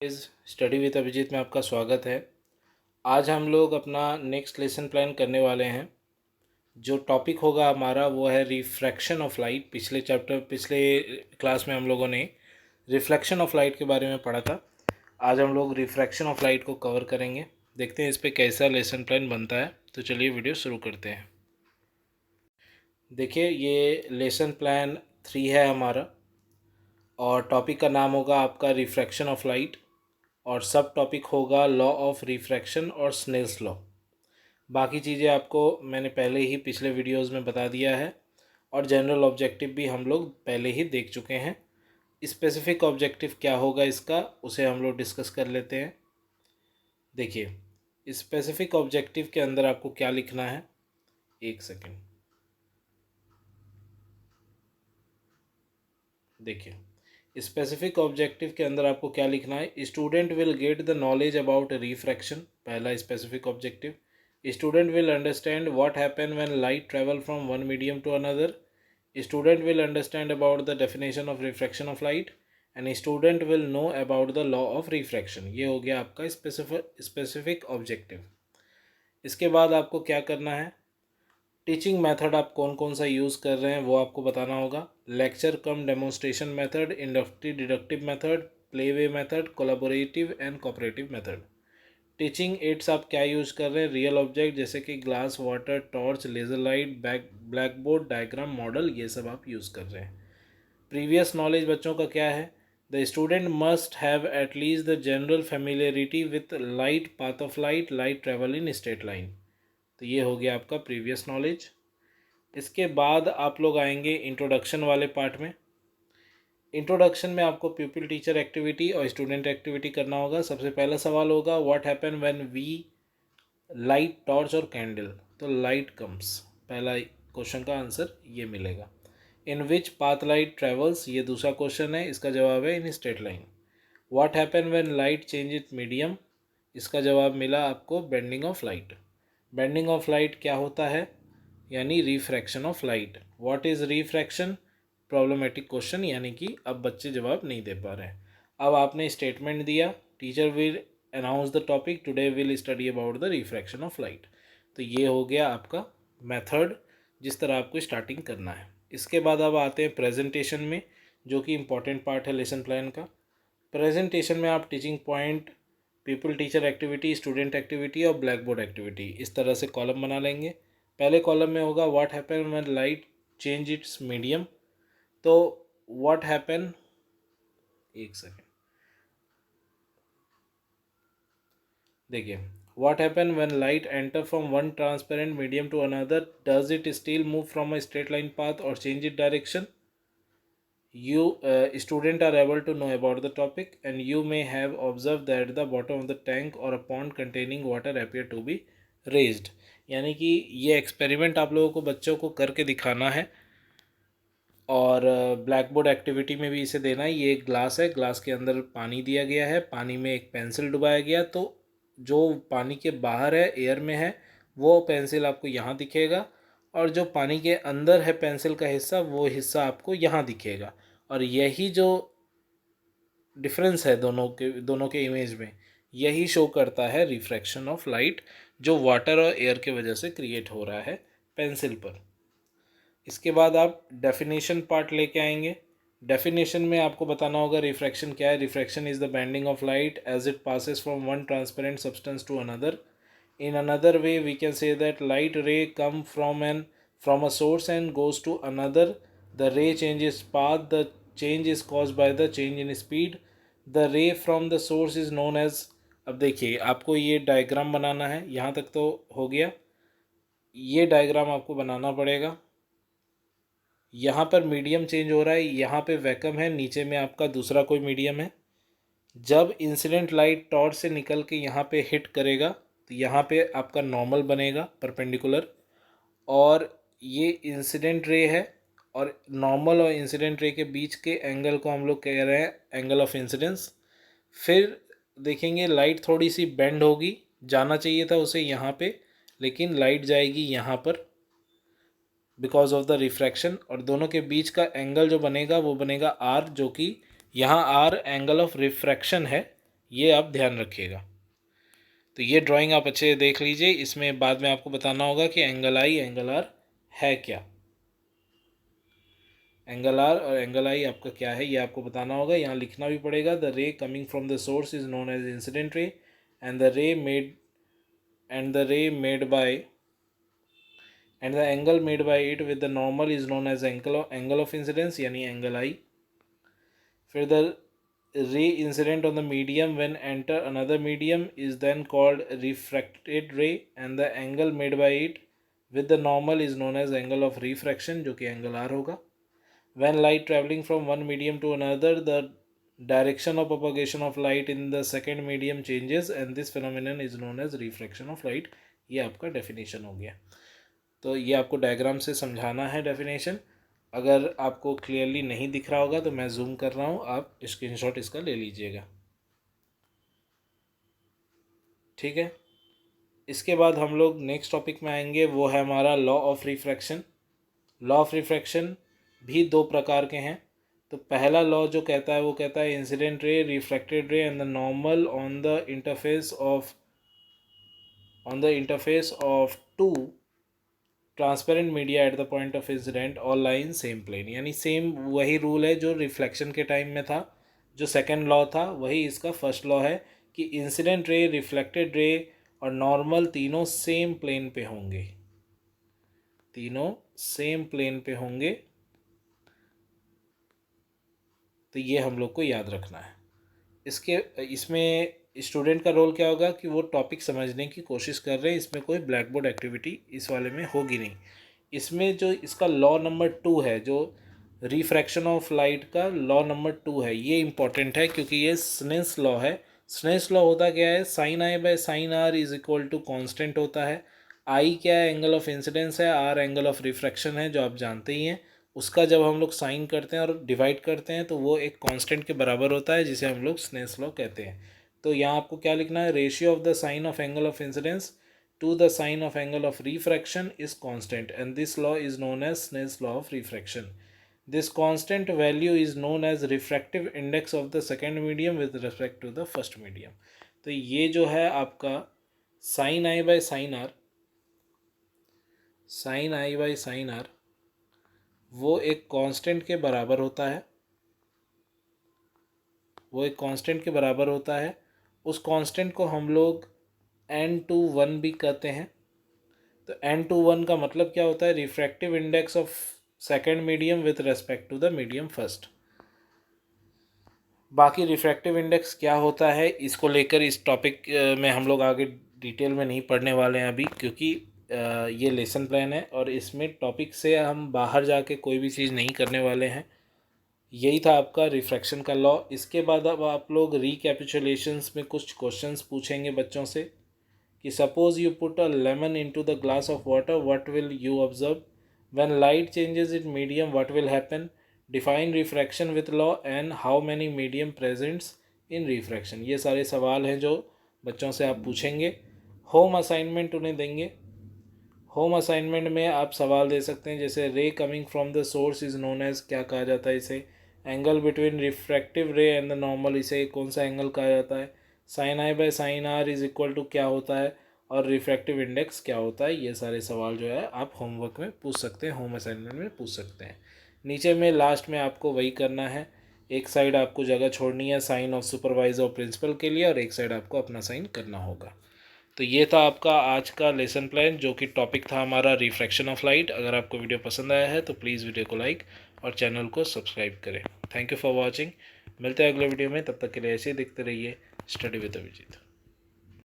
इस study with Abhijit में आपका स्वागत है। आज हम लोग अपना नेक्स्ट लेसन प्लान करने वाले हैं। जो टॉपिक होगा हमारा वो है रिफ्रैक्शन ऑफ लाइट। पिछले क्लास में हम लोगों ने रिफ्लेक्शन ऑफ लाइट के बारे में पढ़ा था। आज हम लोग रिफ्रैक्शन ऑफ लाइट को कवर करेंगे। देखते हैं इस पर कैसा लेसन प्लान बनता है। तो चलिए वीडियो शुरू करते हैं। देखिए, ये लेसन प्लान 3 है हमारा और टॉपिक का नाम होगा आपका रिफ्रैक्शन ऑफ लाइट और सब टॉपिक होगा लॉ ऑफ रिफ्रैक्शन और स्नेल्स लॉ। बाकी चीज़ें आपको मैंने पहले ही पिछले वीडियोस में बता दिया है और जनरल ऑब्जेक्टिव भी हम लोग पहले ही देख चुके हैं। स्पेसिफिक ऑब्जेक्टिव क्या होगा इसका, उसे हम लोग डिस्कस कर लेते हैं। देखिए, स्पेसिफिक ऑब्जेक्टिव के अंदर आपको क्या लिखना है, एक सेकेंड। देखिए, स्पेसिफिक ऑब्जेक्टिव के अंदर आपको क्या लिखना है, student will get the knowledge about refraction. पहला specific objective, student will understand what happen when light travel from one medium to another. Student will understand about the definition of refraction of light and student will know about the law of refraction. ये हो गया आपका specific objective. इसके बाद आपको क्या करना है, टीचिंग मेथड आप कौन कौन सा यूज़ कर रहे हैं वो आपको बताना होगा। Lecture come demonstration method, inductive deductive method, play way method, collaborative and cooperative method. Teaching ads आप क्या यूज़ कर रहे हैं, रियल ऑब्जेक्ट जैसे कि glass, water, torch, laser light, black board, diagram, model, ये सब आप यूज़ कर रहे हैं। प्रीवियस नॉलेज बच्चों का क्या है, the student must have at least the general familiarity with light, path of light, light travel in straight line. तो ये हो गया आपका प्रीवियस नॉलेज। इसके बाद आप लोग आएंगे इंट्रोडक्शन वाले पार्ट में। इंट्रोडक्शन में आपको पीपल टीचर एक्टिविटी और स्टूडेंट एक्टिविटी करना होगा। सबसे पहला सवाल होगा, what happen when we light torch और कैंडल। तो लाइट कम्स, पहला क्वेश्चन का आंसर ये मिलेगा। In which path light travels, ये दूसरा क्वेश्चन है, इसका जवाब है in straight line. What happen when light change it medium, इसका जवाब मिला आपको bending of light. Bending of light क्या होता है, यानी refraction of light. What is refraction, problematic question, यानी कि अब बच्चे जवाब नहीं दे पा रहे हैं। अब आपने स्टेटमेंट दिया, teacher will announce the topic, today will study about the refraction of light. तो ये हो गया आपका मेथड जिस तरह आपको स्टार्टिंग करना है। इसके बाद अब आते हैं प्रेजेंटेशन में, जो कि इम्पॉर्टेंट पार्ट है लेसन प्लान का। प्रेजेंटेशन में आप teaching point, people teacher activity, student activity और ब्लैक बोर्ड एक्टिविटी, इस तरह से कॉलम बना लेंगे। पहले कॉलम में होगा what happen when light change its medium. तो व्हाट हैपन, एक सेकेंड, देखिए, what happen when light enter from one transparent medium to another, does it still move from a straight line path और change it direction. You student are able to know about the topic and you may have observed that the bottom of the tank or a pond containing water appear to be raised। यानी कि ये experiment आप लोगों को बच्चों को करके दिखाना है और ब्लैक बोर्ड एक्टिविटी में भी इसे देना है। ये एक ग्लास है, ग्लास के अंदर पानी दिया गया है, पानी में एक पेंसिल डुबाया गया, तो जो पानी के बाहर है, एयर में है, वो पेंसिल आपको यहाँ दिखेगा और जो पानी के अंदर है पेंसिल का हिस्सा, वो हिस्सा आपको यहाँ दिखेगा। और यही जो डिफरेंस है दोनों के इमेज में, यही शो करता है रिफ्रैक्शन ऑफ लाइट, जो वाटर और एयर के वजह से क्रिएट हो रहा है पेंसिल पर। इसके बाद आप डेफिनेशन पार्ट लेके आएंगे। डेफिनेशन में आपको बताना होगा रिफ्रैक्शन क्या है। Refraction is the bending of light as it passes from one transparent substance to another. In another way, we can say that light ray come from a source and goes to another. The ray changes path. The change is caused by the change in speed. The ray from the source is known as, अब देखिए आपको ये diagram बनाना है, यहाँ तक तो हो गया। ये डायग्राम आपको बनाना पड़ेगा। यहाँ पर मीडियम चेंज हो रहा है, यहाँ पे वैक्यूम है, नीचे में आपका दूसरा कोई मीडियम है। जब इंसिडेंट लाइट टॉर्च से निकल के यहाँ पे हिट करेगा तो यहाँ पे आपका नॉर्मल बनेगा परपेंडिकुलर, और ये इंसिडेंट रे है और नॉर्मल और इंसिडेंट रे के बीच के एंगल को हम लोग कह रहे हैं एंगल ऑफ इंसिडेंस। फिर देखेंगे लाइट थोड़ी सी बेंड होगी, जाना चाहिए था उसे यहाँ पे, लेकिन लाइट जाएगी यहाँ पर बिकॉज ऑफ द रिफ्रैक्शन, और दोनों के बीच का एंगल जो बनेगा वो बनेगा आर, जो कि यहाँ आर एंगल ऑफ रिफ्रैक्शन है, ये आप ध्यान रखिएगा। तो ये ड्राइंग आप अच्छे से देख लीजिए, इसमें बाद में आपको बताना होगा कि एंगल आई एंगल आर है क्या। एंगल आर और एंगल आई आपका क्या है ये आपको बताना होगा, यहाँ लिखना भी पड़ेगा। The ray coming from the source is known as incident ray and the ray made by and the angle made by it with the normal is known as angle of incidence यानी angle आई। फिर the ray incident on the medium when enter another medium is then called refracted ray and the angle made by it with the normal is known as angle of refraction जो कि angle are होगा। When light traveling from one medium to another the direction of propagation of light in the second medium changes and this phenomenon is known as refraction of light। ये आपका definition हो गया। तो ये आपको diagram से समझाना है डेफिनेशन। अगर आपको क्लियरली नहीं दिख रहा होगा तो मैं जूम कर रहा हूँ, आप स्क्रीनशॉट इसका ले लीजिएगा, ठीक है। इसके बाद हम लोग नेक्स्ट टॉपिक में आएंगे, वो है हमारा law of refraction. Law of refraction भी दो प्रकार के हैं। तो पहला लॉ जो कहता है वो कहता है incident ray, refracted ray and the normal on the interface of two transparent media at the point of incident और लाइन सेम प्लेन, यानी सेम वही रूल है जो रिफ्लेक्शन के टाइम में था। जो सेकंड लॉ था वही इसका फर्स्ट लॉ है कि इंसिडेंट रे, रिफ्लेक्टेड रे और नॉर्मल तीनों सेम प्लेन पे होंगे, तीनों सेम प्लेन पे होंगे। तो ये हम लोग को याद रखना है। इसमें स्टूडेंट का रोल क्या होगा कि वो टॉपिक समझने की कोशिश कर रहे हैं। इसमें कोई ब्लैक बोर्ड एक्टिविटी इस वाले में होगी नहीं। इसमें जो इसका लॉ नंबर 2 है, जो रिफ्रैक्शन ऑफ लाइट का लॉ नंबर 2 है, ये इंपॉर्टेंट है क्योंकि ये स्नेल्स लॉ है। स्नेल्स लॉ होता क्या है, sine i by sine r is equal to constant होता है। आई क्या है, एंगल ऑफ इंसिडेंस है, आर एंगल ऑफ रिफ्रैक्शन है जो आप जानते ही हैं। उसका जब हम लोग साइन करते हैं और डिवाइड करते हैं तो वो एक कांस्टेंट के बराबर होता है जिसे हम लोग स्नेल्स लॉ कहते हैं। तो यहाँ आपको क्या लिखना है, ratio of the sine of angle of incidence to the sign of angle of refraction is constant and this law is known as Snell's law of refraction. This constant value is known as refractive index of the second medium with respect to the first medium. तो ये जो है आपका sin i by sin r, sin i by sin r वो एक constant के बराबर होता है, वो एक कांस्टेंट के बराबर होता है। उस कांस्टेंट को हम लोग n/1 भी कहते हैं। तो n/1 का मतलब क्या होता है, refractive index of second medium with respect to the medium first. बाकी रिफ्रैक्टिव इंडेक्स क्या होता है इसको लेकर इस टॉपिक में हम लोग आगे डिटेल में नहीं पढ़ने वाले हैं अभी, क्योंकि ये लेसन प्लान है और इसमें टॉपिक से हम बाहर जाके कोई भी चीज़ नहीं करने वाले हैं। यही था आपका रिफ्रैक्शन का लॉ। इसके बाद अब आप लोग रिकैपिचुलेशंस में कुछ क्वेश्चंस पूछेंगे बच्चों से कि suppose you put a lemon into the glass of water, what will you observe, when light changes in medium what will happen, define refraction with law and how many medium presents in refraction. ये सारे सवाल हैं जो बच्चों से आप पूछेंगे। Home assignment उन्हें देंगे। होम असाइनमेंट में आप सवाल दे सकते हैं जैसे ray coming from the source is known as, क्या कहा जाता है इसे, angle between refractive ray and the normal, इसे कौन सा एंगल कहा जाता है, sine i by sine r is equal to क्या होता है और रिफ्रैक्टिव इंडेक्स क्या होता है। ये सारे सवाल जो है आप होमवर्क में पूछ सकते हैं, होम असाइनमेंट में पूछ सकते हैं। नीचे में लास्ट में आपको वही करना है, एक साइड आपको जगह छोड़नी है साइन ऑफ सुपरवाइजर और प्रिंसिपल के लिए और एक साइड आपको अपना साइन करना होगा। तो ये था आपका आज का लेसन प्लान जो कि टॉपिक था हमारा रिफ्रैक्शन ऑफ लाइट। अगर आपको वीडियो पसंद आया है तो प्लीज़ वीडियो को लाइक और चैनल को सब्सक्राइब करें। Thank you for watching. मिलते हैं अगले वीडियो में, तब तक के लिए ऐसे ही देखते रहिए स्टडी विद अभिजीत।